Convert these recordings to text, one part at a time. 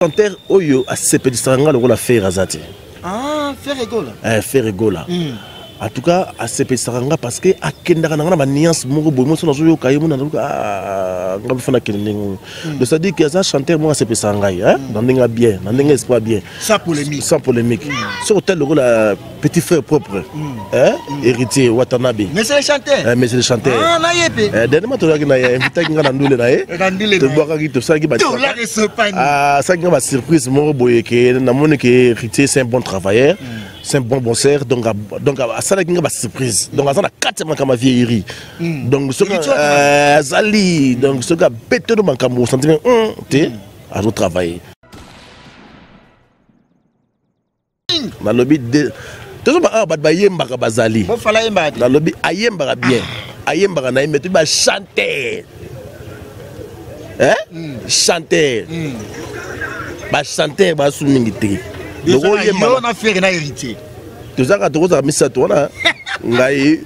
Chanteur Oyo a sepedisanga le rôle à faire Azati. Ah, faire égola. Faire égola. En tout cas, à sepedisanga parce que à Kendarana ma nuance moko bomo so nazo yo kayemu na ngam fana keningo. Donc ça dit que ça chanteur moi sepedisanga hein, ndinga bien, ndinga espoir bien. Sans polémique. Sans polémique. Sur tel le rôle à petit frère propre. Hein, héritier Watanabe. Mais c'est le chanteur. Mais c'est le chanteur. Ah, na yebe. Dernièrement tu as invité kinga ndule na ye. Tu vois que tu sais que ça qui m'a surprise moko boye que na moni que héritier c'est un bon travailleur. C'est un bon bosseur, donc ça n'a pas de surprise. Donc ça n'a quatre mois comme vieillerie. Donc ce que Zali, donc ce que bête de mon camo, sentiment tu à tout travailler. Dans le lobby de tout ça ba yemba ka bazali. Bon fala yemba. Dans le lobby ayemba bien. Ayemba na mais tu vas chanter. Hein? Chanter. Ba chanter ba soumingité. On a fait un héritier. Tout ça, quand on a mis ça, on a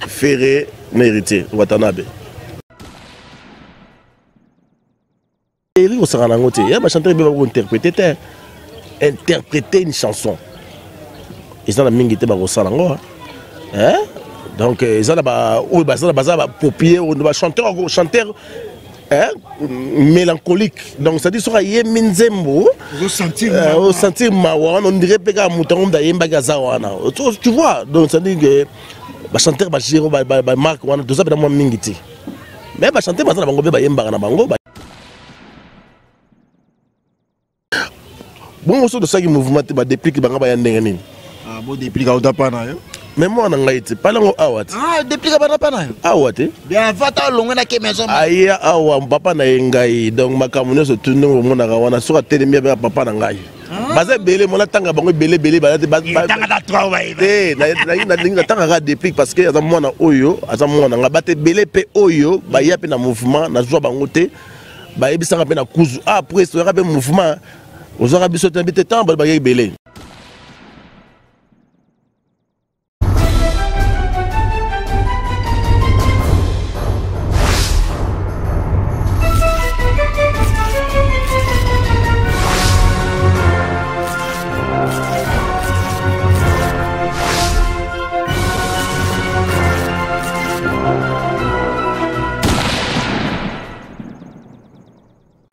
fait un héritier. Watanabe. Et il y a un chanteur qui va interpréter une chanson. Et ça, la mingité va ressentir. Donc, ils ont copié, on va chanter mélancolique. Donc ça dit sur aye minzembo au sentir mawan on dirait pega mouton da yemba gazawana. Tu vois, donc ça dit que ba chanteur ba giro ba marque wana tout ça ba mo mingiti. Mais ba chanteur ba na bango ba yemba na bango. Bon aussi de ça qui mouvement ba depuis que ba yandenge nini. Ah bon depuis ka utapana yo. Mais moi on a été pas long awat. Ah depuis que ba pana yo. Awat. Bien vata longa na ke maison. Aïe awa papa na ngai donc makamuno se tourne au monde wana sur télémia papa na ngai. Baza belé mon tanga bango belé ba tanga da travail. Na tanga depuis parce que za mwana oyo za mwana nga bate belé pe oyo ba ya pe na mouvement na zo bango te ba yebisanga pe na kuzu après ce rabe mouvement ozora biso te bité temps ba ya belé.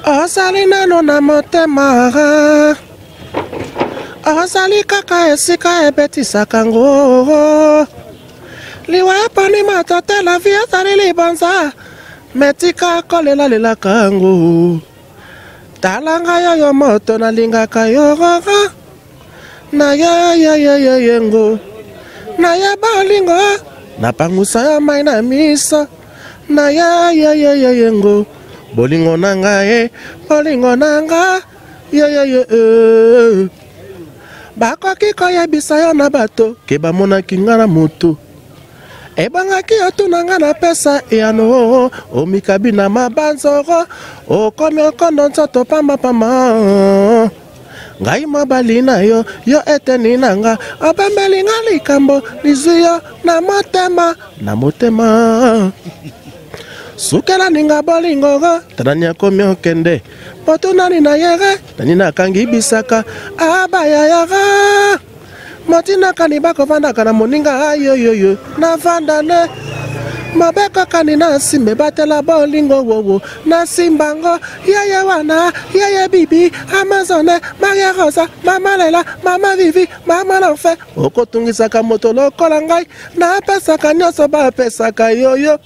Asali nano na motema asali kaka esika ebetisaka ngo liwa pani matata la vie asali libanza metika kolela lelaka ngo talanga yo moto nalingaka yo na ya yengo na ya balingo na pangusa ya mai na misa na ya yengo bolingo nanga bolingo nanga bakoki koyebisa yo na bato ke bamonaki nga na moto ebangaki yo tunanga na pesa eyano omikabi na mabanzoro okomi okondo nzoto pambapamba ngai mobali na yo eteni nanga obembeli nga likambo lizwi yo na motema sukela ninga bolingo tanani akomi okende poto nani na yere nani nakangi bisaka abaya yara motina kani bakovandaka na moninga ayoyoyo na vandane mabeko kani na simbe batela bolingo wowo na simbango yeye wana yeye bibi amazone maria rosa mama lela mama vivi mama l'enfant okotungisaka moto lokola ngai na pesaka nyonso bapesaka yoyo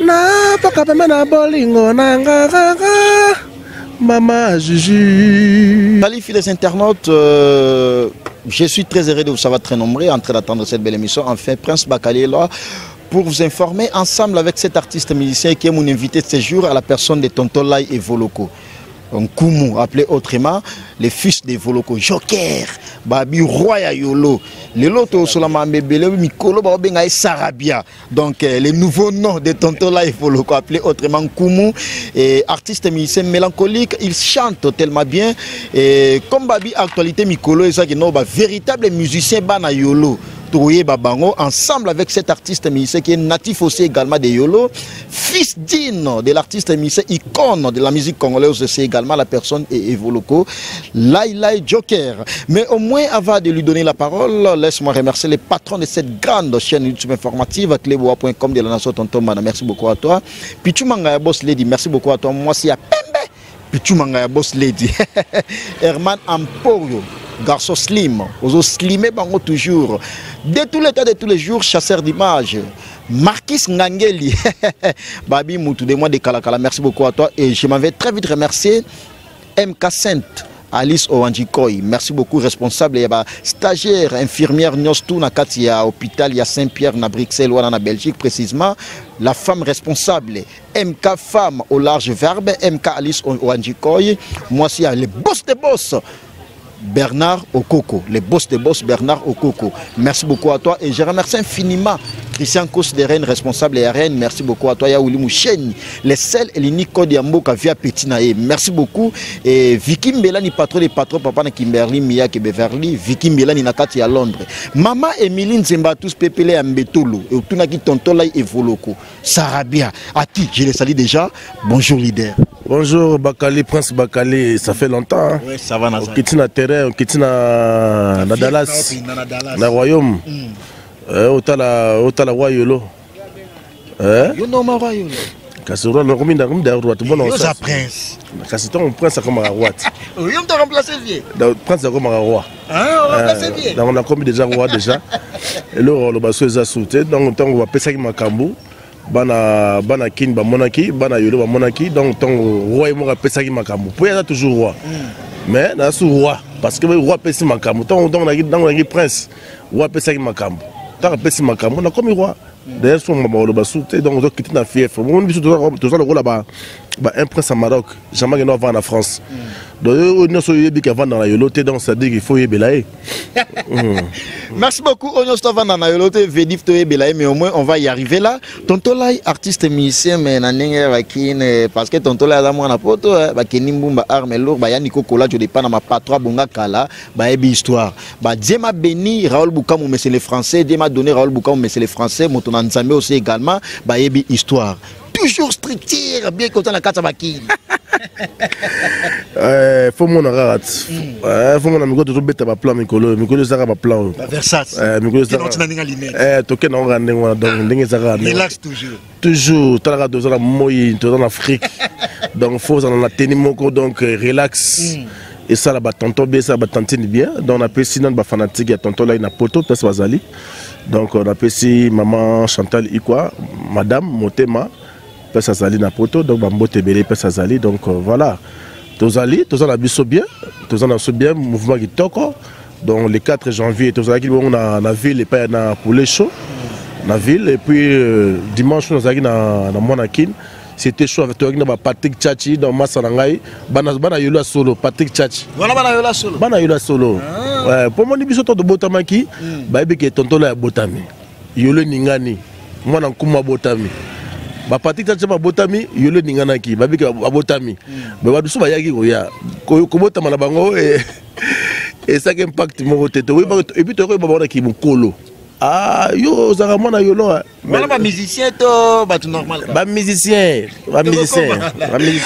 na pakapema na bolingo nanga Mama Juju. Salut les internautes, je suis très heureux de vous savoir très nombreux en train d'attendre cette belle émission. Enfin, Prince Bakali est là pour vous informer ensemble avec cet artiste musicien qui est mon invité de ce jour à la personne de Tonton Lai et Voloko. Kumu, appelé autrement les fils de Voloko, Joker, Babi Roya Yolo, les lotos Solama Mbele, Mikolo, Babenga et Sarabia. Donc, les nouveaux noms de Tonton Lai et Voloko, appelé autrement Kumu, et artiste musicien mélancolique, il chante tellement bien. Et comme Babi actualité Mikolo, et ça qui est véritable musicien Bana Yolo. Toye Babango, ensemble avec cet artiste musicien qui est natif aussi également de Yolo, fils digne de l'artiste musicien icône de la musique congolaise, c'est également la personne Evoloko, Lailai Joker. Mais au moins, avant de lui donner la parole, laisse-moi remercier les patrons de cette grande chaîne YouTube informative, cleboa.com de la nation Tonton Mana. Merci beaucoup à toi. Pichu Manga Boss Lady, merci beaucoup à toi. Moi, c'est à Pembe. Pichu Manga Boss Lady. Herman Amporio, garçon slim. Ozo slimé bango toujours. De tous les temps, de tous les jours, chasseur d'images. Marquis Ngangeli. Babi Moutou de moi de Kalakala. Merci beaucoup à toi. Et je m'avais très vite remercié MK Sainte. Alice Owanjikoy, merci beaucoup, responsable, stagiaire, infirmière, Nyostou, Nakati, à l'hôpital, il y a Saint-Pierre, na Bruxelles, ou en Belgique, précisément, la femme responsable, MK Femme au large verbe, MK Alice Owanjikoy, moi, aussi, le boss des boss. Bernard Okoko, le boss de boss Bernard Okoko. Merci beaucoup à toi et je remercie infiniment Christian Kos de Rennes, responsable de Rennes. Merci beaucoup à toi, Yaouli Moucheni, les seuls et les Nico Diamboka via Petinae. Merci beaucoup. Et Vicky Mbelani, patron des patrons, papa na Kimberly, Mia ke Beverly, Vicky Mbelani Nakati à Londres. Maman Emeline Zembatus Pepele à Mbetolo, et tout naki Tontola et Voloko. Sarabia, à qui je les salue déjà. Bonjour, leader. Bonjour Bakali, Prince Bakali, ça fait longtemps. Hein? Oui, ça va, on quitte notre terrain, on quitte na Dallas, na Royaume. Otala roi Yolo. Yono ma roi Yolo. Kasura no komi na komi da roi, tout bon on ça prince. Kasiton prince comme roi. Oui, on t'a remplacé vieux. Prince comme roi. Ah, on a remplacé vieux. On a commis déjà roi déjà. Et là on va se sauter, donc on va passer avec Makambu. Bana kin ba monaki bana yolo ba monaki donc ton roi mo rapesaki makambo pour être toujours roi mais na sou roi parce que roi pesi makambo donc na prince roi pesaki makambo ta pesi makambo na comme roi d'ailleurs son maman le basouté donc on quitte na fief on biso tout ça le rôle là-bas un prince à Maroc jamais que va en France donc on so yebi ka vendre dans la yoloté donc ça dit qu'il faut yebelaé. Merci beaucoup on se vendre dans la yoloté vedif to yebelaé mais au moins on va y arriver là. Tonton Lai artiste musicien mais na ndenge bakine parce que Tonton Lai za mwana poto ba kenimba arme lourd ba yani kokola je dépend na ma patron bonga kala ba yebi histoire ba Dieu m'a béni Raoul Boukamou mais c'est les français Dieu m'a donné Raoul Boukamou mais c'est les français Moutona Nzambe aussi également ba yebi histoire. Toujours structure, bien content la carte à Baki. Faut mon arat. Faut mon amigo toujours bête à plan Mikolo Zara ma plan. Versace. Mikolo Zara. Token on rende on donc ndenge Zara. Relax toujours. Toujours t'as deux ans moyi dans l'Afrique. Donc faut en la tenir moko donc relax. Et ça là tonton bien ça tantine bien. Donc on appelle sinon ba fanatique tonton là na poto parce bazali. Donc on appelle si maman Chantal Ikwa, madame Motema Pesa Zali na poto donc Bambote Belé Pesa Zali donc voilà. Tozali, tozala biso bien, tozala bien mouvement qui toko. Donc le 4 janvier tozala qui on a la ville et pas na pour les shows. La ville et puis dimanche nous allons na Monakin. C'était chaud avec toi na Patrick Tchachi dans Masalangai, bana yolo solo Patrick Tchachi. Voilà bana yolo solo. Bana yolo solo. Ouais, pour mon biso to botamaki, ba ebeke tonto la botami. Yolo ningani. Moi na kuma botami. Ba Patrick Tchachi ba botami, yolo ninganaki, ba ebeke botami. Mais ba biso ba yaki ko ya. Ko botama na bango et ça impact mon tete. Et puis to ko ba bona ki mukolo. Ah, yo, ça ramène à Yolo. Mais les musiciens, c'est normal. Les musiciens.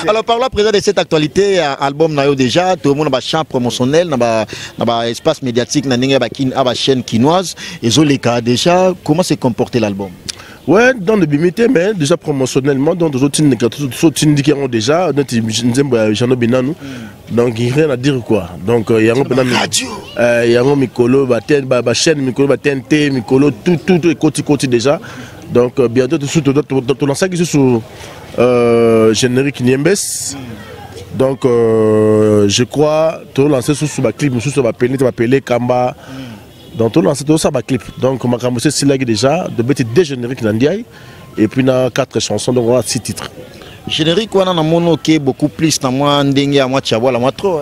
Alors, parlons à présent de cette actualité, album Nayo déjà, tout le monde a un champ promotionnel, un espace médiatique, une chaîne quinoise. Et Zoleka, déjà, comment s'est comporté l'album? Ouais, dans le bimité, mais déjà promotionnellement, dans d'autres indications déjà, donc il y a rien à dire quoi. Donc il y a un Mikolo, chaîne Mikolo, TNT, Mikolo, tout est côté déjà. Donc bientôt tout l'ensemble qui est sur générique Niembes. Donc je crois tout lancer sur ma clip, sur ma pelé Kamba. Dans tout l'ensemble, tout ça va clip. Donc, ma camouflé c'est là déjà de bêter des génériques nandiaï et puis na 4 chansons donc on a 6 titres. Générique on a mono qui est beaucoup plus na moi ndenge à moi tchabo la moi trop.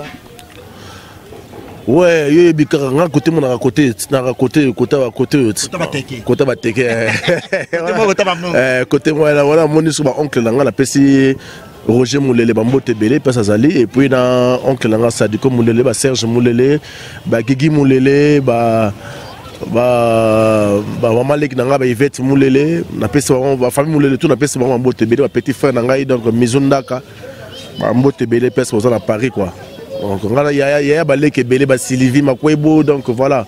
Ouais, yo bikara côté mon côté côté moi là voilà mon sur oncle là on a pesi Roger Moulele Bambote Belé Pesa Zali et puis dans oncle Langa Sadiko Moulele ba Serge Moulele ba Gigi Moulele ba maman leki nanga ba Yvette Moulele na pesa ba famille Moulele tout na pesa ba mbote belé ba petit frère nanga donc Mizundaka ba mbote belé pesa aux à Paris quoi. Donc ngala ya ba leki belé ba Sylvie Makwebo donc voilà.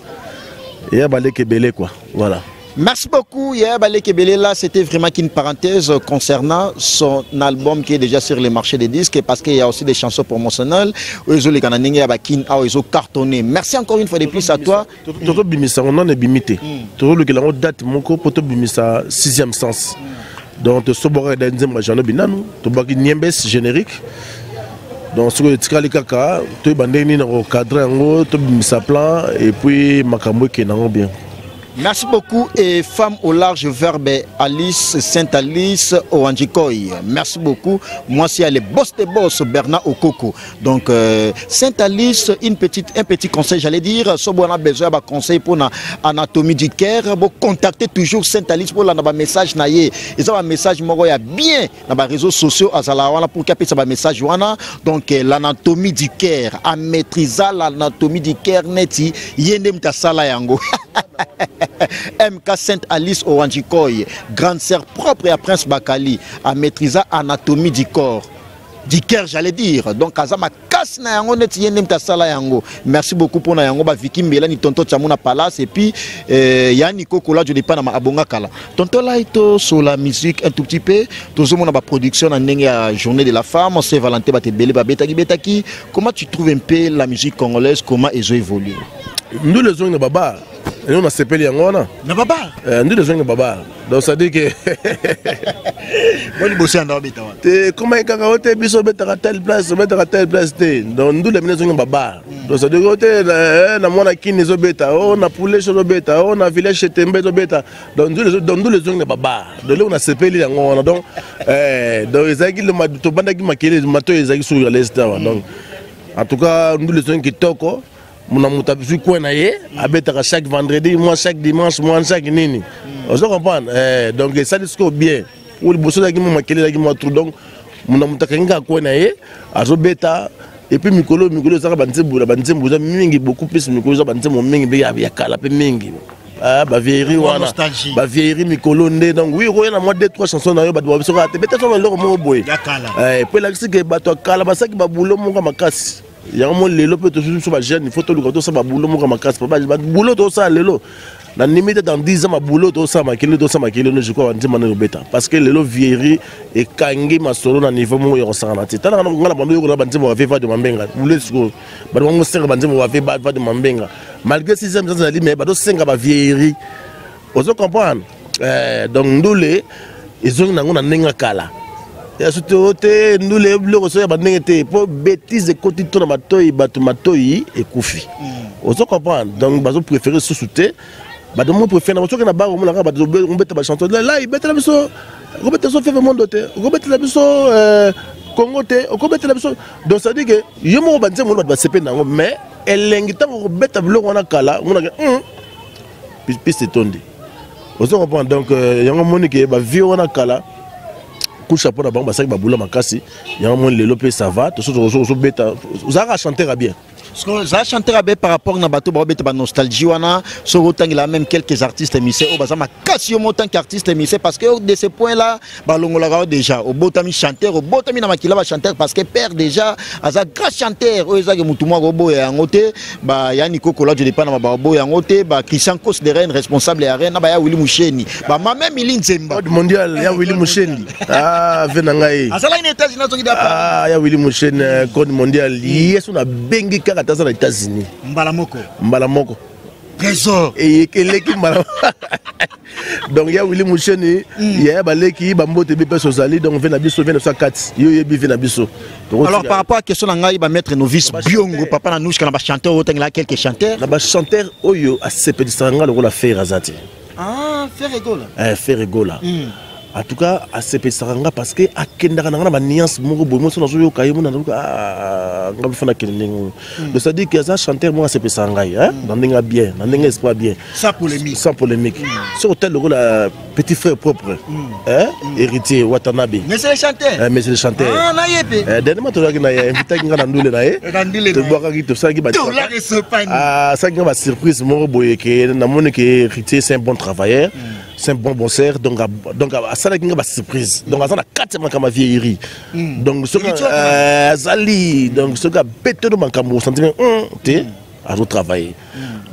Ya ba leki belé quoi. Voilà. Merci beaucoup, Yaya Baleke Belé. Là, c'était vraiment qu'une parenthèse concernant son album qui est déjà sur les marchés des disques parce qu'il y a aussi des chansons promotionnelles. Ils ont cartonné. Merci encore une fois de plus à toi. Toto Bimisa, on en est bimité. Toto le Kelamo date mon co, Poto Bimisa, 6e sens. Donc, Sobora d'Enzem Rajano Binanu, Tobaki Niembes générique. Donc, ce que tu as dit, tu es bandé au cadre, tu as mis sa plan et puis Makambo qui est bien. Merci beaucoup et femme au large verbe Alice Sainte-Alice Owanjikoy. Merci beaucoup. Moi c'est le boss des boss Bernard Okoko. Donc Sainte-Alice un petit conseil j'allais dire si vous avez besoin d'un conseil pour l'anatomie du cœur, vous contactez toujours Sainte-Alice pour un message naie. Ils ont un message moi ya bien dans les réseaux sociaux azalawana pour capter ça message wana. Donc l'anatomie du cœur, à maîtriser l'anatomie du cœur neti yendem ta sala yango. MK Sainte-Alice Owanjikoy, grande sœur propre à Prince Bakali, à maîtriser l'anatomie du corps. Du cœur, j'allais dire. Donc, Azama casse na yango net yenem ta sala yango. Merci beaucoup pour na yango ba Vicky Mbela ni tonto Tchamuna Palace et puis yani Kokola je pas na ma abonga kala. Tonto Laito sur la musique un tout petit peu. Toujours mon ba production na ndenge ya journée de la femme, c'est Valentin Batebele ba betaki. Comment tu trouves un peu la musique congolaise, comment ils ont évolué? Nous les gens de baba. Et nous on a séparé en Ghana. Na baba. Nous les gens de baba. Donc ça dit que Bon bosser en beta. Comment il kakaote biso beta à telle place donc nous les gens de baba. Donc ça dit que na mona kini zo beta, on a poulet sur beta, on a village chez Tembe zo beta. Donc nous les gens de baba. Donc là on a séparé en Ghana. Donc ezaki le to bandaki makele mato ezaki sur l'est donc en tout cas nous les gens qui toko mon amour t'a vu quoi naïe à chaque vendredi moi chaque dimanche moi chaque nini on se comprend donc ça disco bien ou le bosso qui m'a quel qui m'a tout donc mon amour t'a qu'un quoi naïe à beta et puis mikolo ça banzembo mingi beaucoup plus mikolo ça banzembo mingi ya kala pe mingi ah ba vieillerie wana ba vieillerie mikolo ndé donc oui on a moi 2-3 chansons na yo ba biso ka te peut-être on leur mo boy puis là c'est que ba to kala ba ça qui ba boulot mo makasi. Il y a un moment lelo peut toujours sur ma jeune il faut tout le temps ça ma boulot mon ma casse papa boulot tout ça lelo dans limite dans 10 ans ma boulot tout ça ma kilo je crois on dit mané beta parce que lelo vieillerie et kangi ma solo na niveau mo yo ça na tata na ngala bando yo na banzi mo va faire de mambenga boulot siko ba mo senga banzi mo va faire de mambenga malgré 6e ans ali mais ba do senga ba vieillerie on se comprendre donc ndole ils ont na nenga kala ya sotote nous les blocs so ya bandengete pour bêtise de côté to na matoyi batu matoyi et kufi on se comprend donc bazo préférer sous-souter ba donc moi préfère na soki na ba mo na ba zo beta ba chanteur là il beta la biso ko beta so fait monde te ko beta la biso Congo te ko beta la biso donc ça dit que yo mo banze mo ba sepe nango mais elengi ta ko beta bloc wana kala mo na puis c'est tondi on se comprend donc yango monique ba vie wana kala couche pour la banque parce que baboula makasi il y a un moment le lopé ça va tout ça bêta vous avez chanté bien ça chanter bien par rapport na bateau ba bêta nostalgie wana so autant il a même quelques artistes émissés au bazama makasi au tant qu'artiste émissé parce que de ce point là balongola déjà au botami chanteur au botami na makila ba chanteur parce que père déjà aza grand chanteur o ezaki mutumwa go boya ngote ba yani Kokola je dépend na ba boya ngote ba Christian Kosderen responsable ya arena ba ya Willy Musheni ba mama Mili Nzemba mondial ya Willy Musheni ah venangai azala ina États-Unis na zoki ah ya Willy Musheni code mondial yesu na bengi kaka aux États-Unis. Mbalamoko. Trésor. Et l'équipe Mbalamoko. Donc il y a Willy Moucheni, il y a Baleki, Bambo Tebe Sosali, donc vient Nabiso, vient 1904. Yo Yebi vient Nabiso. Alors par rapport à la question, il va mettre novice Biongo, papa Nanouche, quand on va chanter, autant là quelques chanteurs. On va chanter Oyo à Sepedisanga, le rôle à faire Razati. Ah, faire Egola. Faire Egola. en tout cas asepesaka nga parce que akendaka na nga na nuance moko boye moso nazo yoka ye mona nga bifana kelingo donc ça dit que ça chanteur moi asepesaka ngai hein na ndenge bien na ndenge espoir bien sans polémique sur hôtel le la petit frère propre hein héritier Watanabe mais c'est le chanteur ah na yepe dernièrement to na invité nga na ndule na ye to boka ki to saki ba ah ça nga ba surprise moko boye ke na moni que héritier c'est un bon travailleur c'est un bon bosseur donc ça n'a pas surprise donc ça n'a 4 mois comme vieillerie donc ce Zali donc ce gars bête de manquement sentiment tu à travailler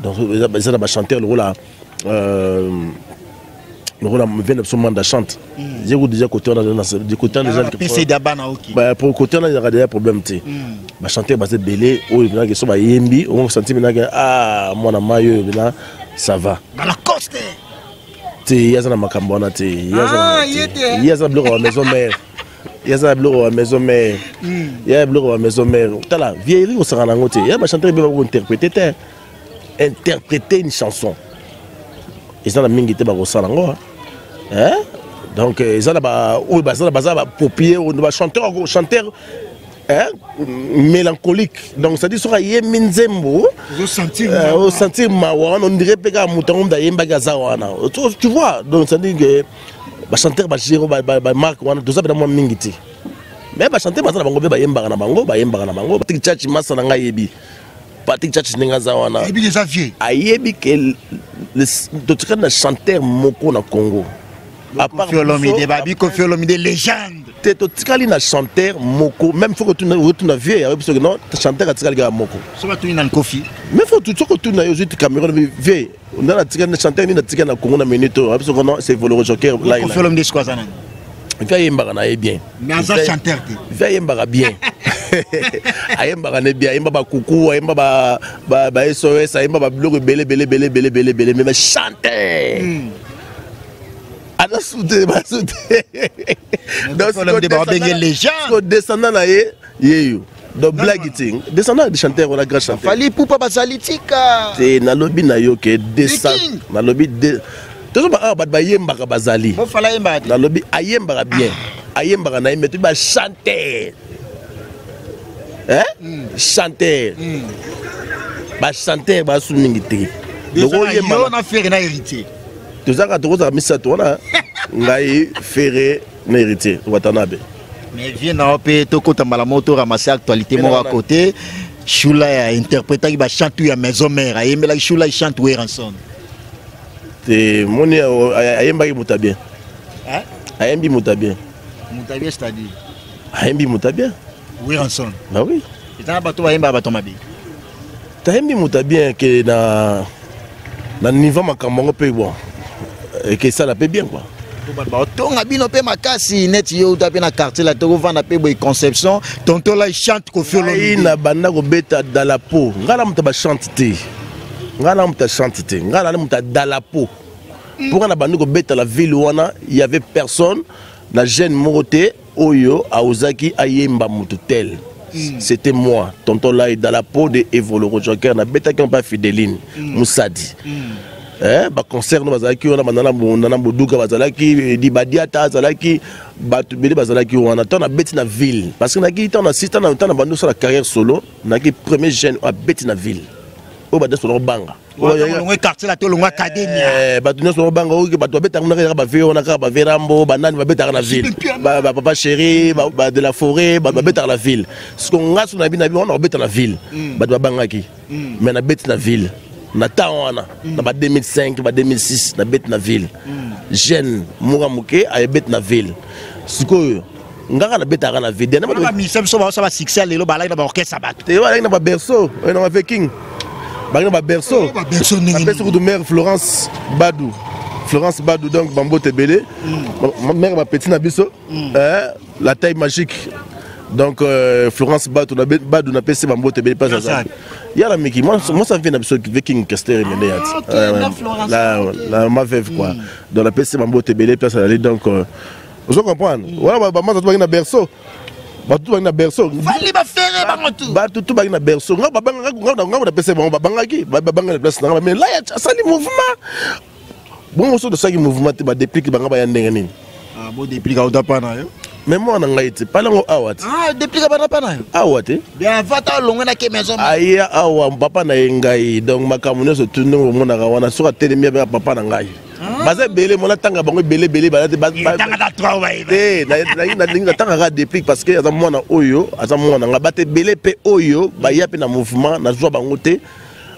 donc ça va chanter le rôle là le rôle vient absolument de chante j'ai déjà côté on a du côté déjà pour côté on a des problèmes tu va chanter basé belé ou il que ça va yembi on sentit maintenant ah mon amayo là ça va dans la coste il y a un macambona il y a un bloc à maison mère il y a un bloc à maison mère il y a un bloc à maison mère t'as la vieillerie au Saranangote il y a un chanteur qui va interpréter une chanson ils ont la mingi te ba au Sarango hein donc ils ont là où bah ça là popier on va chanteur mélancolique donc ça dit sur aye minzembo au sentir mawan on dirait pega mouton d'ayemba gazawana tu vois donc ça dit que ba chanteur ba giro ba marque wana tout ça dans moi mingiti mais ba chanteur ba bango ba yemba na bango Patrick Chachi masa na ngayebi Patrick Chachi ninga zawana ebi les aviers ayebi que le chanteur moko na Congo à part Kofi Olomide légende tu tikali na chanteur moko même faut que tu na vieux parce que non chanteur a tikali ga moko so ba tu na Kofi mais faut tu tu na yo juste Cameroun vieux on a tikali na chanteur ni na tikali na Congo na minute parce que non c'est Volo Joker là Kofi Olomide quoi ça nan vieux yemba na bien mais un chanteur vieux yemba bien ayemba na bien ayemba ba kuku ayemba ba SOS ayemba ba bloc belé mais chanteur ana soute ba soute donc le descendant là yeyo donc blague thing descendant de chanteur on a grand chanteur fali poupa bazalitika te na lobby na yo ke descend na lobby de to ba ba yemba ka bazali mo fala yemba na lobby ayemba bien ayemba na yemba tu ba chanteur hein chanteur ba chanteur ba sumingité donc yemba na faire na héritier tout ça quand tu as mis ça toi ngai ferré na héritier Watanabe mais vient na pe to kota malamoto ramasser actualité mo à côté Shula a interprété ba chante ya maison mère ayembela Shula chante Weranson te moni ayemba ki mutabien hein ayembi mutabien c'est-à-dire ayembi mutabien Weranson bah oui eta bato ayemba bato mabi ayembi mutabien que na niveau makambo pe bon et que ça la paie bien quoi tonga bino pe makasi net yo tapé na quartier la toko vanda pe boy conception tonto la chante Kofi Olomide na banda ko beta dans la peau ngala muta ba chante te ngala muta chante te ngala muta dans la peau pour na banda ko beta la ville wana il y avait personne la jeune moroté oyo aozaki ayemba mututel c'était moi tonto là dans la peau de Evolo Joker na beta qui on pas Fideline Moussadi ba concert no bazalaki wana banana nana boduka bazalaki di badiata bazalaki batu bele bazalaki wana tona beti na ville parce que naki tona assistant na tona bando sur la carrière solo naki premier jeune a beti na ville o ba solo banga o quartier la tolo academia batu solo banga o batu beta na ba veo na ba verambo banani ba beta na ville ba papa chéri ba de la forêt ba beta na ville ce qu'on ngaso na bina on beta na ville batu bangaki mais na beti na ville na tawana na ba 2005 ba 2006 na bet na ville jeune muke ay bet na ville sikoyo ngaka na betaka na ville na ba misem so ba succès lelo ba la na ba orchestre bato te wala na ba berceau na ba viking ba na ba berceau de mère Florence Badou donc Bambo Tebele mère ba petit na biso la taille magique donc Florence Badou na PC Bambo Tebele pas ça. Il y a la Mickey, moi ça vient d'absolu Viking Caster la ma veuve quoi. Dans la PC Bambo Tebele place à aller donc vous comprenez. Voilà bah moi ça doit na berceau. Bah tout na berceau. Fallait ba faire ba tout. Bah tout ba na berceau. Nga ba PC ba bangaki ba banga place na mais là il y a ça le mouvement. Bon on sort de ça qui mouvement ba depuis que ba ya ndenge nini. bon déplique au tapana yo. Mais moi on a été pas lango awat. Ah déplique pas tapana yo. Awat. Bien vata longo na ke maison. Aya awa papa na ngai donc makamuno so tunu mona wana soka telemi ba papa na ngai. Baza belé mona tanga bango belé ba tanga da 3 ba. Na tanga ga déplique parce que aza mona oyo aza mona nga bate belé pe oyo ba ya pe na mouvement na zwa bango te.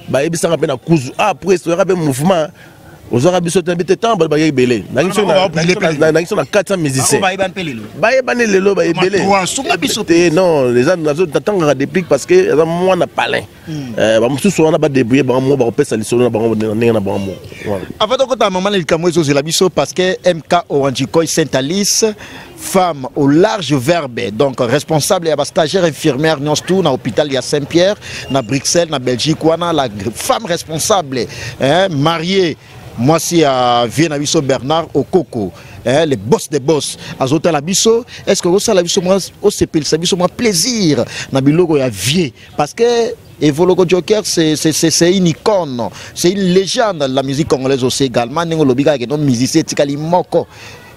Ba yebisanga pe na kuzu après so ya pe mouvement ozora biso tabite temps ba yebele na ngiso na 400 musiciens ba yebani lelo ba yebele non les gens nazo tatanga déplique parce que eza mwana palin ba mususu wana ba débrouiller ba mo ba pesa lisolo na ba na ba mo avant de kota maman le kamwezo zela biso parce que MK Oranjikoy Saint-Alice femme au large verbe, donc responsable et stagiaire infirmière tout na hôpital à Saint-Pierre, na Bruxelles, na Belgique, la femme responsable, mariée, moi si à Viennabiso Bernard au Coco, les boss des boss, azota la biso, est-ce que ça la biso moi au CPL, ça biso moi plaisir, na bilogo ya vie, parce que Evologo Joker c'est une icône, c'est une légende de la musique congolaise aussi également, nengo lobiga ke non musicien tikali moko.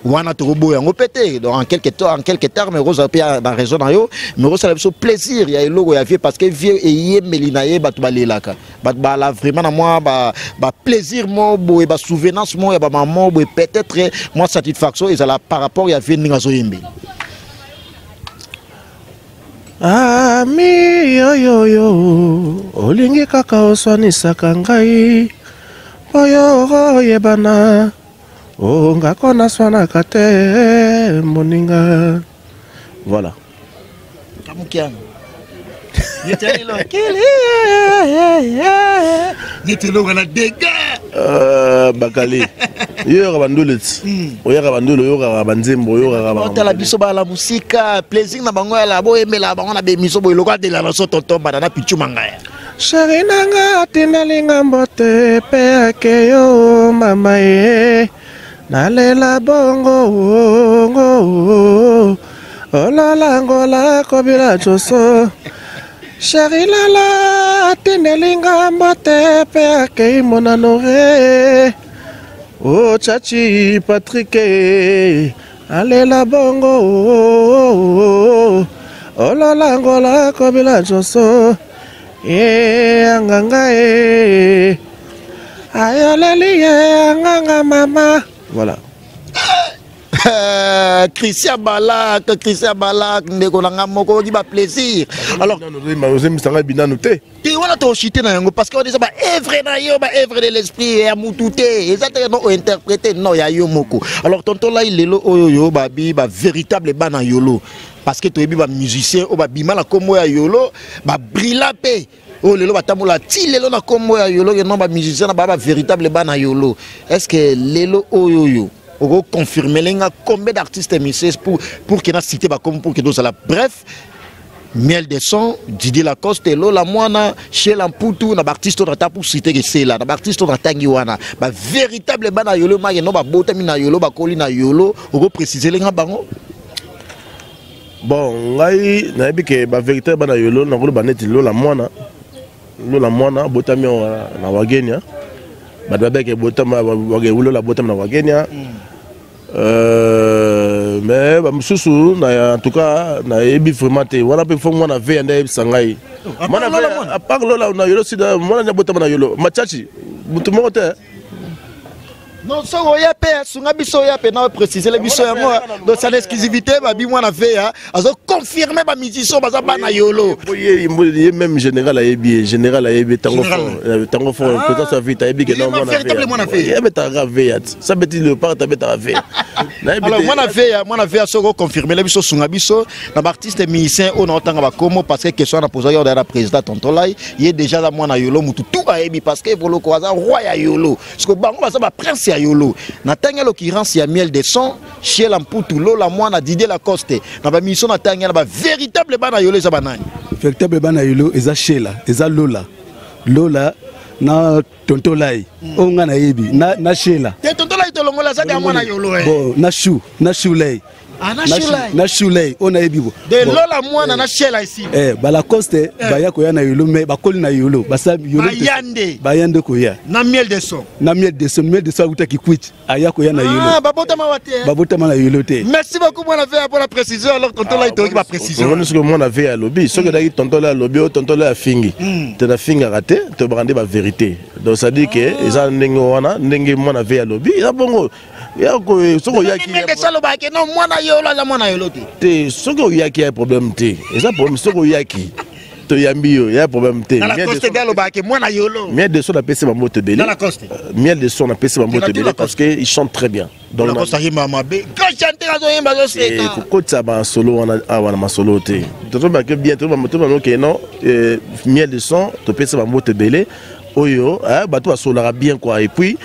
Wana tobo yango pété donc en quelques termes rosa pia dans raison na yo mais rosa la plaisir ya logo ya vie parce que vie et yemeli ye batu balelaka batu bala vraiment na moi ba plaisir mo bo et ba souvenance mo ya ba maman bo peut-être moi satisfaction et ça par rapport ya vie ninga zo yembe ah mi yo olingi kaka oswanisaka ngai oyo yebana oh ngakona swana kate moninga voilà kamukian yetelo ngana dega bakali yo ka bandulet oya ka bandulo yo ka banzembo yo ka ba la biso ba la musika plaisir na bango la bo emela bango na be miso bo loka de la so tonton bana pichu mangaya sheri nanga tinalinga mbote pe akeyo mama ye nalela bongo olala ngola kobila choso sheri lala tinelinga mbote pe akei monanore o chachi Patrick alela bongo olala ngola kobila choso anganga ayoleli anganga mama. Voilà. Christian Balak, ndeko nanga moko ki ba plaisir. Alors, parce que on dit ça ba œuvre na yo, ba œuvre de l'esprit et amutouté. Exactement interpréter non ya yo moko. Alors tonton là il lelo oyo ba bi ba véritable bana yolo parce que to bi ba musicien o ba bima la komo ya yolo ba brilla pe. Oh lelo batamola ti lelo na kombo ya yolo non ba musicien na ba véritable bana yolo. Est-ce que lelo oyo on confirmer lenga combien d'artistes musiciens pour que na cité ba comme pour que dos la bref Miel des sons Didier Lacoste Lola Moana chez Lamputu na artiste on ta pour citer que c'est là na artiste on tangi wana ba véritable bana yolo ma no ba botami na yolo ba koli na yolo on préciser lenga bango. Bon ngai na bike ba véritable bana yolo na ko ba neti Lola Moana botami na wagenya ba babeke botama wageulo la botama na wagenya mais ba mususu na en tout cas na ebi vraiment te wana pe fo mwana ve ande sangai mwana ve a part Lola na yolo sida mwana na botama na yolo machachi mutu mote non so oya pe sunga biso ya pe na préciser les biso ya moi donc ça l'exclusivité ba bi mwana ve a azo confirmer ba musicien ba za bana yolo ye même général ayebi tango fond peut-être ça vite ayebi que non mwana ve ya beta ve ya ça beti le part ta beta ve alors mwana ve a so confirmer les biso sunga biso na artiste musicien on entend ba comme parce que question na poser la président tonton là il est déjà la mwana yolo mutu tout ayebi parce que pour le ko za roi ya yolo parce que bango ba ça ba prince yolo na tanga l'occurrence ya Miel des sons chez Lamputu Lola Moana Didier Lacoste na ba mission na tanga na ba véritable bana yolo za banani véritable bana yolo eza Sheila eza Lola na tonto lai onga na yebi na Sheila te tonto lai to longola za ka mwana yolo bon na chou lai na Choulay on a ebibo de lola mwana na Shela ici ba Lacoste ba ya ko ya na yolo mais ba koli na yolo ba sa yolo bayande ko ya na miel de son uta ki kwit aya ko ya na yolo babota ma na yolo te. Merci beaucoup mon affaire pour la précision. Alors tonton là il te ba précision on est sur mon affaire à lobby ce que daki tonton là lobby tonton là fingi te na finga raté te brandé ba vérité donc ça dit que ils ndenge wana ndenge mon affaire à lobby ya bongo ya ko soko yaki non mwana yolo la mwana yolo te soko yaki ya problème te eza problème soko yaki to yambi yo ya problème te na la coste de lobaki mwana yolo miel de son na pese mambo te belé na la coste miel de son na pese mambo te belé parce que il chante très bien donc la coste hima mabe quand chanter azo yemba zo seka ko kotsa ba solo wana ma solo te to ba que bien to ba moto que non miel de son to pese mambo te belé oyo bato asolaka bien quoi et puis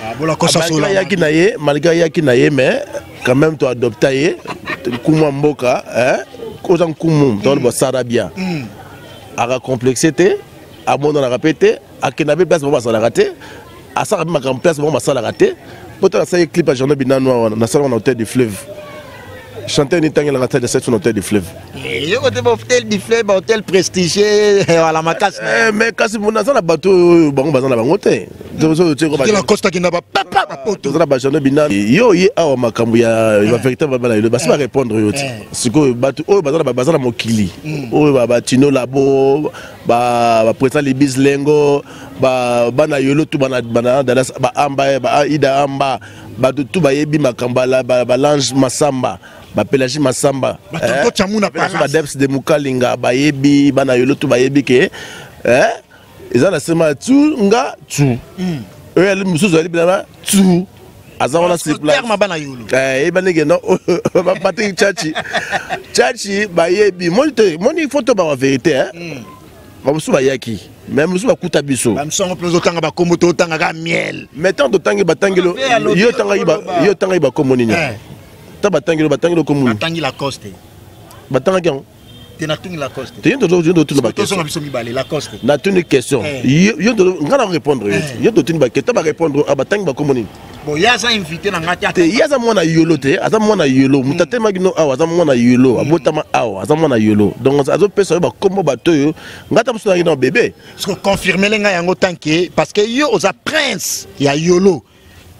malgré yaki na ye mais quand même to adopta ye kuma mboka kozan kumu to ba sara bien aka complexité a mon na répéter a kenabe place ba sala raté a ça ma place ba sala raté poto ça clip à journée binano na sala na hôtel du fleuve chanter ni tangela na tête de cette hôtel du fleuve et hôtel du fleuve hôtel prestigieux à la macasse mais kasi mona ça na bateau bango bazana bango te la costa qui n'a pas poto na ba journée binano yo ye awa makambu ya véritable bala le basi ba répondre yo ti siko bateau o bazana mokili o ba tino labo ba président libis lengo ba bana yolo tu bana dalas ba amba ba ida amba ba tout ba yebi makambala ba lange masamba ba Pélagie Masamba ba Debs de Mukalinga ba yebi bana yolo tu ba yebi ke ezana sema tu nga tu elle musuzu ali bina tu azana c'est terme bana yolo banege no ba pati chachi ba yebi moni photo ba vérité ba musu ba yaki même musu ba kuta biso ba msongo plezo tanga ba kombo to tanga ga miel mettons de tangi ba tangelo yo tanga ba komoni ni ta batangilo komuni batangi la coste batanga kyan te na tungi la coste te yendo tunu ba question la coste na tunu question yendo ngana répondre yendo tunu ba question ba répondre a batangi ba komuni bon ya za invité na ngati te ya za mona yolo te aza mona yolo mutate magino awa aza mona yolo abotama awa aza mona yolo donc azo pesa ba kombo batoyo ngata musu na bébé parce que confirmer lenga yango tanke parce que yo oza prince ya yolo.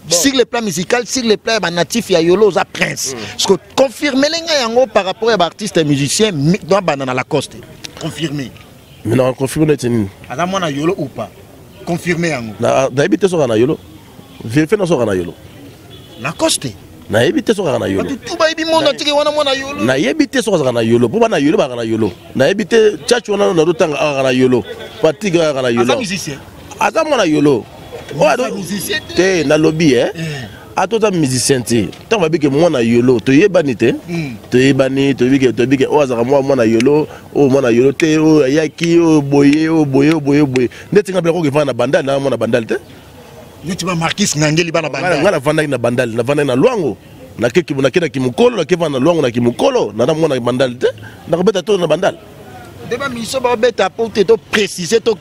Bon. Sur le plan musical, sur le plan natif, il y a Yolo za Prince. Parce que confirmer les par rapport à l'artiste et musicien, dans Banana Lacoste. Confirmer. Mais non, confirmer n'est pas. Adam na Yolo ou pas? Confirmer yango. Na habité sur na Yolo. Vérifier na sur na Yolo. Lacoste. Na habité sur na Yolo. Tout ba ibi monde ntiki wana mona Yolo. Na habité sur na Yolo. Pour na Yolo ba na Yolo. Na habité tchatchu na rotanga na Yolo. Patiga na Yolo. Adam musicien. Adam na Yolo. Te na lobby a tout un musicien te tant va que moi na yolo to yebani te to yebani to bige o azaka moi na yolo o moi na yolo te o yaki o boye ndeti ngabela ko ke na bandal na moi na bandal te ndeti ba Marquis ngangeli bana bandal ngala vanda na bandal na vanda na luango na keki na kena kimukolo na keva na luango na kimukolo na moi na bandal te na ko beta to na bandal deba miso ba beta pour te préciser to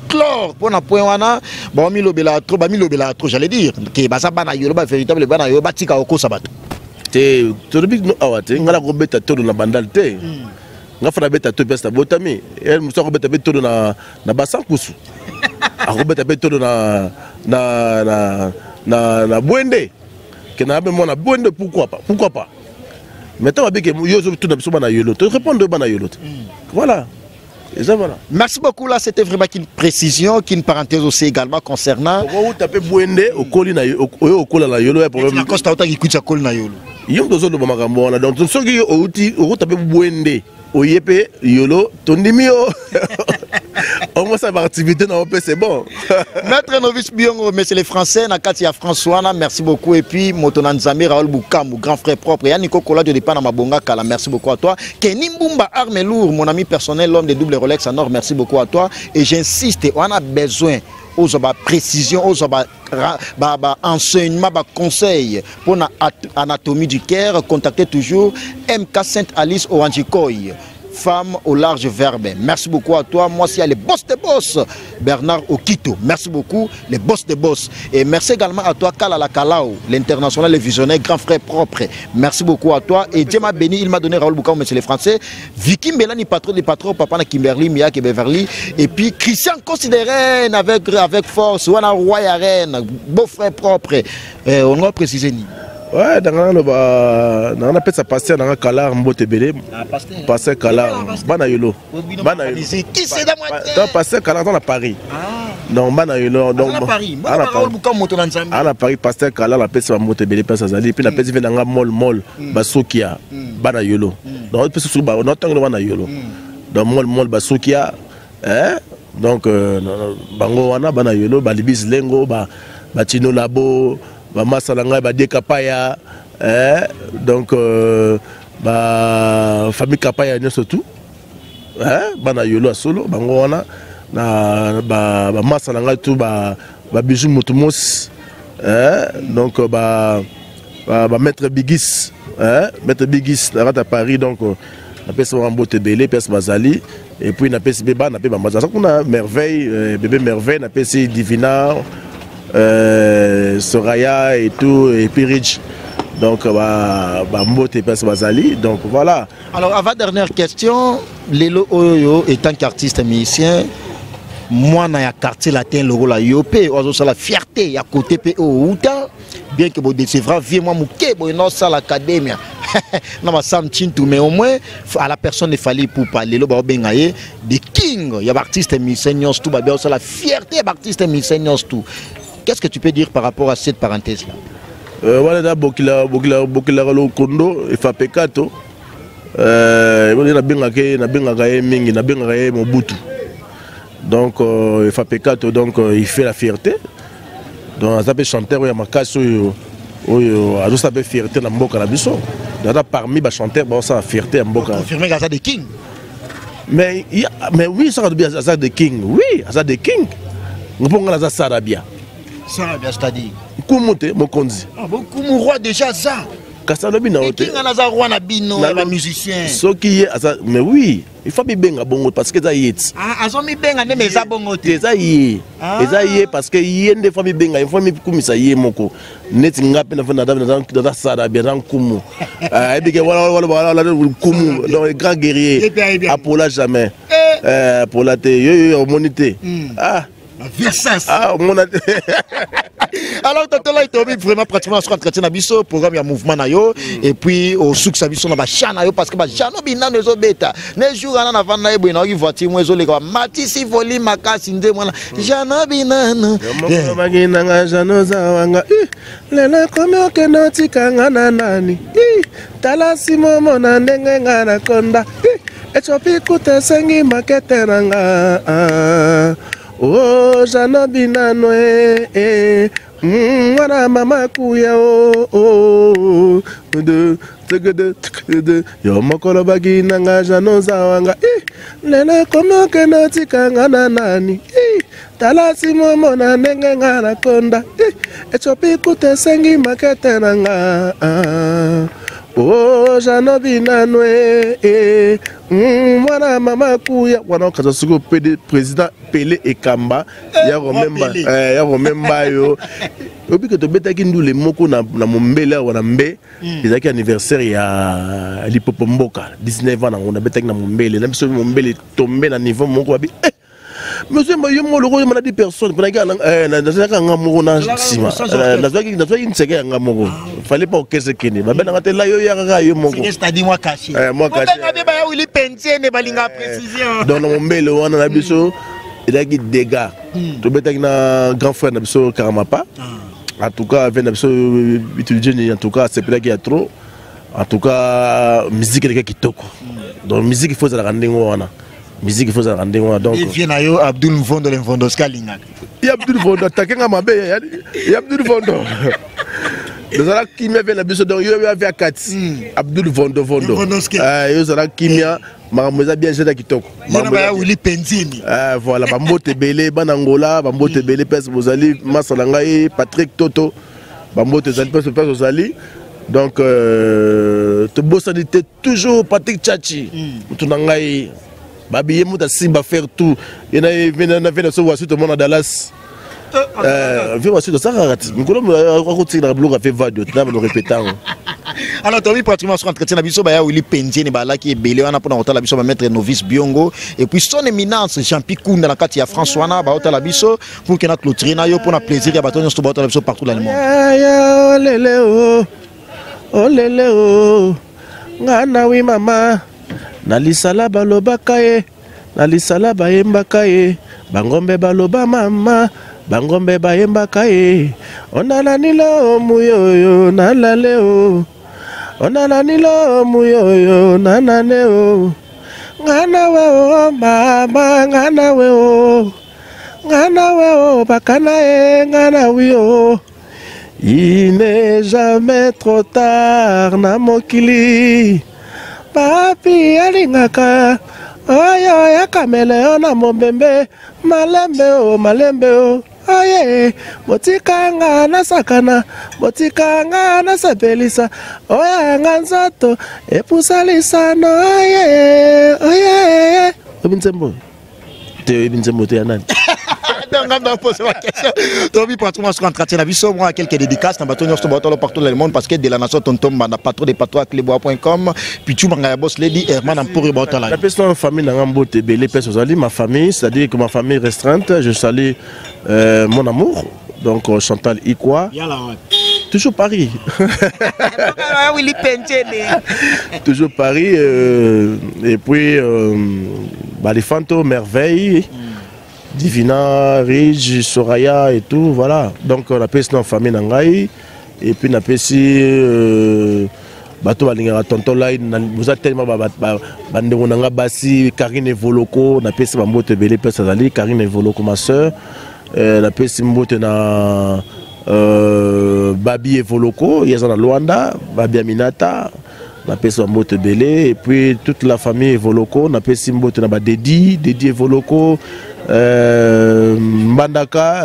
clore pour na point wana ba mi lobela trop j'allais dire que ba sa bana yolo ba véritable bana yolo ba tika oko sabato te to big no awate ngala ko beta to na bandal te nga fana beta to pesta botami el muso ko beta to na basankusu ako beta to na Bwende que na be mona Bwende pourquoi pas mais tant que yo tout na biso bana yolo to répondre bana yolo voilà. Voilà. Merci beaucoup. Là, c'était vraiment une précision, une parenthèse aussi également concernant. Vous tapez Bwende au coli na yolo et problème. La costa autant qui coûte sa coli na yolo. Yom dozo do bamakambo na donc ceux qui au tapé Bwende au yepe yolo tondimio. Au moins ça va activité na OP c'est bon. Maître Novice Biongo, mais c'est les Français na Katia François, merci beaucoup et puis Motonanzami Raoul Boukamou, grand frère propre. Yannick Kola de départ na Mabonga Kala, merci beaucoup à toi. Kenny Mbumba Arme Lourd, mon ami personnel, l'homme des doubles Rolex en or, merci beaucoup à toi et j'insiste, on a besoin aux précision, aux enseignement, conseil pour l'anatomie du cœur, contactez toujours MK Sainte Alice Orangikoy. femme au large verbe. Merci beaucoup à toi. Moi, c'est les boss de boss, Bernard Okito. Merci beaucoup, les boss de boss. Et merci également à toi, Kalala Kalao, l'international, le visionnaire, grand frère propre. Merci beaucoup à toi. Et Dieu m'a béni, il m'a donné Raoul Boukam, monsieur les Français. Vicky Mbelani, patron des patrons, papa na Kimberly, Miak et Beverly. Et puis Christian Considéré avec force, Wana Roya Reine, beau frère propre. On va préciser. Ouais, dans le appelle ça passer dans le Kalar Mbote Belé. Passer Kalar, Banayolo. Qui c'est dans moi? Passer Kalar dans Paris. Non, Banayolo. À Paris. À Paris, passer Kalar, la paix Mbote Belé, passe à Zali. Puis la paix vient dans Mol, Basokia, Banayolo. Donc, on peut se souvenir, on entend le Banayolo. Dans Mol, Basokia. Donc, Bango Wana, Banayolo, Balibis Lengo, Batino Labo. Masalanga ba dekapaya donc ba famille kapaya ne surtout bana yolo solo bango wana na ba masalanga tout ba bijou mutumos donc ba maître Bigis maître Bigis à Paris donc na pesa Mbote Belé pesa Bazali et puis na pesa beba na pesa Maza kuna merveille bébé merveille na pesa Divina Soraya et tout, et puis Rich. Donc, Mbote Pes Bazali. Donc, voilà. Alors, avant dernière question, Lelo Oyo, étant qu'artiste musicien, moi, dans le quartier latin, le rôle à Yopé, on a la fierté, il y a côté PO, bien que vous décevrez, vieux moi, mouké, bon, non, ça, l'académie. Non, ma Sam Tintou, mais au moins, à la personne, il fallait pour parler, le Bengaye, des kings, il y a artistes musiciens, tout, c'est la fierté, artistes musiciens, tout. Qu'est-ce que tu peux dire par rapport à cette parenthèse-là? Voilà, Bokila Kondo, il fait pekato. Mobutu. Donc, il fait pekato, donc il fait la fierté. Donc, ça peut chanter, il y a ma casse, il y a fierté dans Mboka Nabiso. Parmi les chanteurs, ça a fierté dans Mboka. Confirmé à ça des kings. Mais oui, ça a bien ça des kings. Oui, ça des kings. Nous pouvons la Sarabia. Sarabia, c'est-à-dire Koumoute, Mokonzi. Ah bon, Koumouroi déjà ça. Kasalobina ote. Qui a za roi na bino, la musicien. Ce qui est mais oui, il faut bien bongo parce que ça y est. Ah, azomi benga ne mais ça bongo te. Ça y est. Et ça y est parce que y a des familles benga, il faut mi kumisa y moko. Net ngape na fana dans Sarabia dans Kumu. Et bien voilà Kumu dans grand guerrier. Apola jamais. Pour la te yo monité. Ah ah, mon alors, là, il est vraiment pratiquement sur entretien à Bisso, programme il y a mouvement nayo et puis au succès Bisso na ba chana parce que ba chano bina nezo beta. Ne jour en avant na ebo na voiture moi zo le ko mati si voli makasi nde mwana. Jano bina no. Moko magina nga jano za wanga. Lele komyo ke no tikanga na nani. Tala si momo na ndenge nga na konda. Echopi kute sengi makete nga. Oh, jano binano mwana mama kuya oh yo mokolo bagi nanga jano zawanga lele komo ke no tikanga na nani tala si momo na ndenge nga na konda echopi kute sengi makete nanga oh jano binano mwana mama kuya wana kaza suko président Pelé et Kamba ya rememba yo obi que to betaki ndule moko na mombele wana mbe ezaki anniversaire ya Lipopomboka 19 ans on a betaki na mombele na biso mombele tomber na niveau moko abi monsieur yo mo loko mana di personne pour nga na zaka nga moko na sima na zaki une seke nga moko fallait pas que ce kini ba bana ngate la yo ya nga yo moko c'est-à-dire moi caché moi caché ba ya wili pension ne balinga précision dans mombele wana na biso il y a des dégâts. Tu peux un grand frère de Karamapa. En tout cas, en tout cas, c'est là qu'il y a trop. En tout cas, musique est qui toque. Donc, musique il faut la rendre. Musique il faut la rendre. Donc, il vient à Abdul Vondo le Vondo Skalinga. Il y a Abdul Vondo. T'as qu'un mabé. Il y a Abdul Vondo. Nous allons qui me vient la bise donc yo avec Kati Abdul Vondo. Yo allons qui Maramouza bien jeté kitoko. Maramouza wili penzini. Voilà, Mbote Belé, Banangola, Mbote Belé, Pes Bozali, Masalangaï, Patrick Toto, Mbote Zali, Pes Bozali. Donc te bossalité toujours Patrick Tchachi. Tu n'angai babi muta simba faire tout. Il y a fait ce voici tout le monde à Dallas. Voici de ça rate. Nous connaissons la route la bloc a fait vadio. Là nous répétons. Alors tu as vu pratiquement sur entretien na biso ba ya Willy Penzie ne ba la qui est belé on a pour na biso ba mettre Novice Biongo et puis son éminence Jean-Pierre Kounda na kati ya François na ba hôtel la biso pour que na clôturer na yo pour na plaisir ya batonyo sto ba hôtel la biso partout dans le monde. Ya lele o. Oh lele o. Ngana wi mama. Nalisala baloba kaye. Nalisala bayemba kaye. Bangombe baloba mama. Bangombe bayemba kaye. Onala nilo muyoyo nalale o. Onala nilo muyoyo nanane o. Ngana we o mama ngana we o. Ngana we o bakana e ngana wi o. Il n'est jamais trop tard na mokili. Papi alingaka. Oyo ya kamele na mombembe. Malembe o. Oye, motikanga na sakana, motikanga na sapelisa, oya nganzato, epusalisa no, oye. Ebinsembo, te ebinsembo te yanani. Donc on va poser la question. Tu as vu pratiquement sur entretien la vie sur moi quelques dédicaces dans bateau partout dans le monde parce que de la nation tonton banda patron des patrons clebois.com puis tu m'as boss lady Herman pour bateau là. La personne famille n'a pas belé personne ma famille, c'est-à-dire que ma famille restreinte, je salue mon amour. Donc Chantal Ikwa. Toujours Paris. Toujours Paris et puis les fantômes merveilles. Divina, Ridge, Soraya et tout, voilà. Donc on a payé en famille Nangaï et puis on a payé bateau balingara tonton là vous êtes tellement bande nanga basi Karine Voloko, on a payé mbote belé pesa zali Karine Voloko ma sœur, on a payé mbote na Babi Voloko, il y a Luanda, Babi Aminata. On a payé mbote belé et puis toute la famille Voloko, on a payé mbote na Dédi Voloko. Mbandaka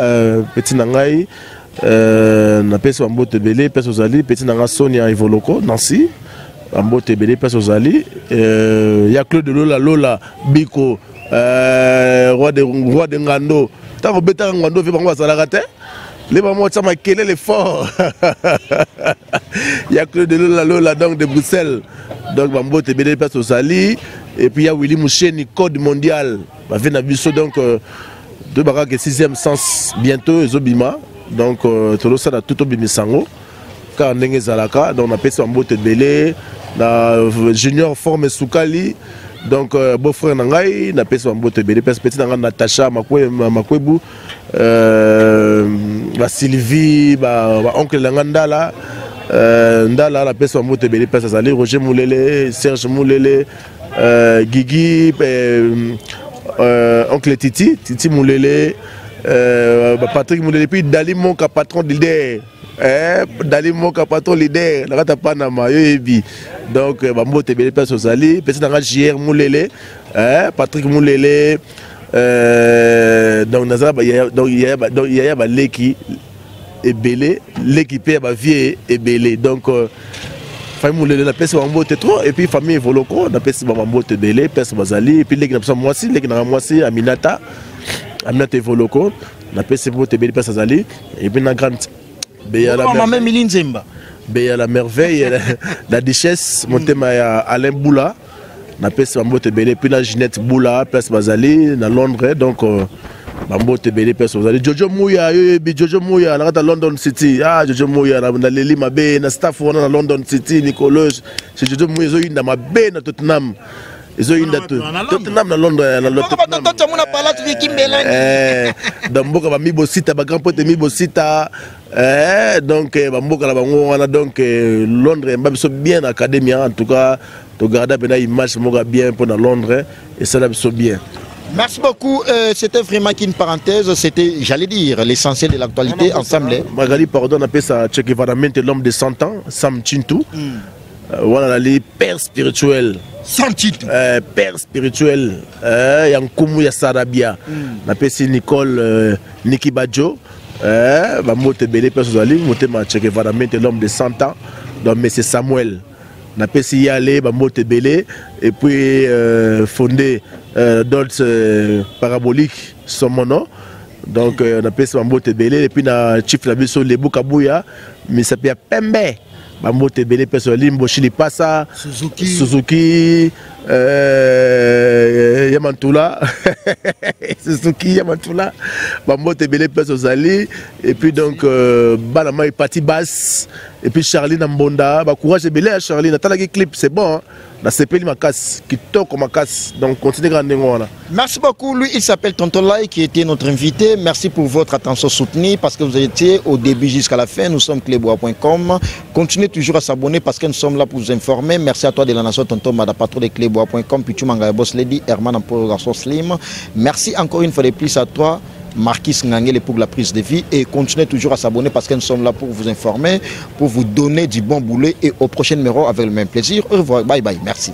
petit nangai na pesa mbote belé pesa ozali petit nanga Sonia Ivoloko Nancy mbote belé pesa ozali ya Claude Lola Biko roi de Ngando ta robeta Ngando ve bango azalaka te les mamans ça m'a kelé les fort ya Claude Lola donc de Bruxelles donc mbote belé pesa ozali. Et puis il y a Willy Moucheni, code mondial. Donc, deux baraques et 6e sens bientôt, Zobima. Donc, tout le monde a tout au Bimisango. Car on est Zalaka, donc on a payé un beau belé. Junior forme Soukali. Donc, beau-frère Nangaï, on a payé un beau belé. Petit Nangaï, Natacha, Makwebu, Sylvie, oncle Langandala. Ndala, on a payé un beau belé. Roger Moulele, Serge Moulele. Guigui, oncle Titi Moulele, Patrick Moulele, puis Dali Monka, patron leader. Dali Monka, patron leader, la rata Panama, donc, Bambo Tebele, personne Sali, petit dans JR Moulele, Patrick Moulele, donc, il y a l'équipe et belé, l'équipe est vie et belé, donc, famille la peste mambote trop et puis famille Voloko la peste mambote belé peste bazali et puis les gens moi aussi Aminata Voloko la peste mambote belé peste bazali et puis la grande Beya la merveille la duchesse montema ya Alain Boula la peste mambote belé puis la Ginette Boula peste bazali na Londres donc Bambote belé peste bazali Jojo Mouya la rata London City Jojo Mouya na Leli Mabe na staff na London City Nicolas c'est Jojo Mouya zo inda Mabe na Tottenham zo inda Tottenham na London na Tottenham Damboka ba Mibosita ba grand pote Mibosita donc Bamboka la bango wana donc Londres mbabiso bien académie en tout cas to garder une image moga bien pour na Londres et ça biso bien. Merci beaucoup. C'était vraiment qu'une parenthèse. C'était, j'allais dire, l'essentiel de l'actualité ensemble. Magali, pardon, on appelle ça Che Guevara, l'homme de 100 ans, Sam Chintu. Voilà, les pères spirituels. Sam Chintu. Père spirituel. Yankumu Yassarabia. On appelle ça Nicole Niki Badjo. Mote Belé, Père Sozali. Mote Che Guevara, l'homme de 100 ans. donc M. Samuel. Na pesi y aller, Bambote Belé, et puis fondé d'autres paraboliques sur mon nom. Donc on a pesi Bambote Belé, et puis na chief la biso Lebu Kabouya, mais ça peut Pembe. Bambote Belé, personne Limbo Chili Passa, Suzuki, Yamantula, Suzuki, Yamantula, Bambote Belé, personne Zali, et puis donc Banama et Pati Basse, et puis Charline Ambonda, courage et Belé à Charline, attends la clip, c'est bon, hein? La CPL ma casse, qui toque ma casse, donc continuez grandement là. Merci beaucoup, lui il s'appelle Tonton Lai qui était notre invité. Merci pour votre attention soutenue parce que vous étiez au début jusqu'à la fin. Nous sommes clébois.com. Continuez toujours à s'abonner parce que nous sommes là pour vous informer. Merci à toi de la nation Tonton Madapatro de clébois.com, Pichu Manga Boss Lady, Herman Amporo Garçon Slim. Merci encore une fois de plus à toi, Marquis Ngangele, pour la prise de vie, et continuez toujours à s'abonner parce que nous sommes là pour vous informer, pour vous donner du bon boulot, et au prochain numéro avec le même plaisir. Au revoir, bye bye, merci.